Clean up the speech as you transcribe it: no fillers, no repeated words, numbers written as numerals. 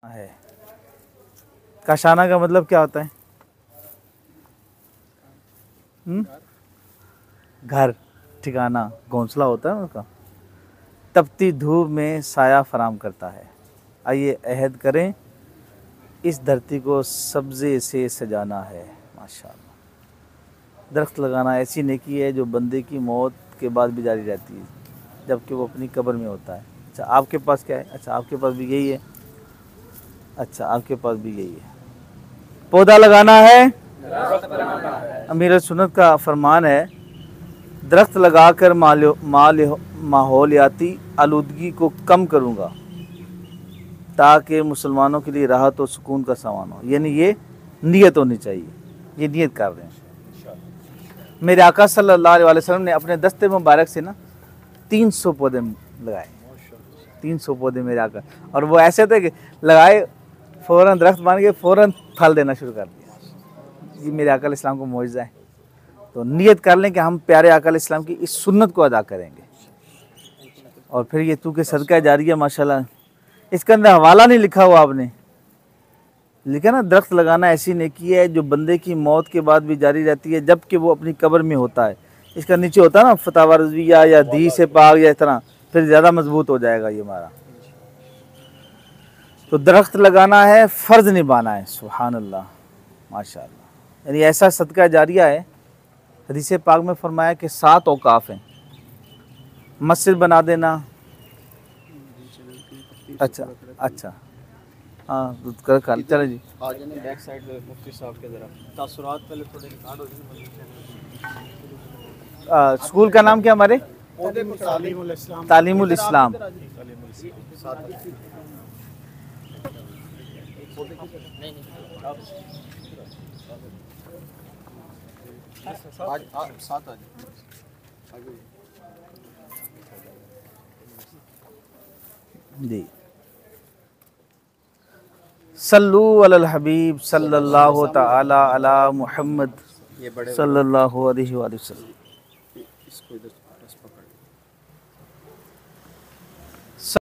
है। काशाना का मतलब क्या होता है? घर, ठिकाना, घोंसला होता है उसका। तपती धूप में साया फराम करता है। आइए अहद करें इस धरती को सब्ज़े से सजाना है। माशाअल्लाह। दरख्त लगाना ऐसी नेकी है जो बंदे की मौत के बाद भी जारी रहती है जबकि वो अपनी कब्र में होता है। अच्छा आपके पास क्या है? अच्छा आपके पास भी यही है। अच्छा आपके पास भी यही है। पौधा लगाना है, अमीर सुन्नत का फरमान है, दरख्त लगाकर माहौलियाती आलूदगी को कम करूँगा ताकि मुसलमानों के लिए राहत और सुकून का सामान हो। यानी ये नीयत होनी चाहिए, ये नीयत कर रहे हैं। मेरे आका सल्लल्लाहु अलैहि वसल्लम ने अपने दस्ते मुबारक से ना 300 पौधे लगाए। 300 पौधे मेरे आका, और वो ऐसे थे कि लगाए फ़ौरन दरख्त बन के फ़ौरन फल देना शुरू कर दिया। ये मेरे आका इस्लाम को मौजज़ा है। तो नियत कर लें कि हम प्यारे आका इस्लाम की इस सुन्नत को अदा करेंगे। और फिर ये तू के सदका जारिया माशाल्लाह। इसके अंदर हवाला नहीं लिखा हुआ आपने, लिखा ना, दरख्त लगाना ऐसी नेकी है जो बंदे की मौत के बाद भी जारी रहती है जबकि वो अपनी कब्र में होता है। इसका नीचे होता है ना फतावा रज़विया या दी से पाक या इस तरह, फिर ज़्यादा मजबूत हो जाएगा ये हमारा। तो दरख्त लगाना है, फ़र्ज़ निभाना है। सुभान अल्लाह, माशाअल्लाह। यानी ऐसा सदका जारिया है। हदीस पाक में फरमाया कि 7 औकाफ हैं। मस्जिद बना देना। अच्छा अच्छा, हाँ कर चले जी। आज ने बैक साइड पे मुफ्ती साहब के जरा तासुरात पहले थोड़े रिकॉर्ड हो जाए। स्कूल का नाम क्या हमारे? तालीमुल इस्लाम। जी, सल्लू अलल हबीब सल्लल्लाहु तआला अला मुहम्मद सल्लल्लाहु अलैहि वसल्लम।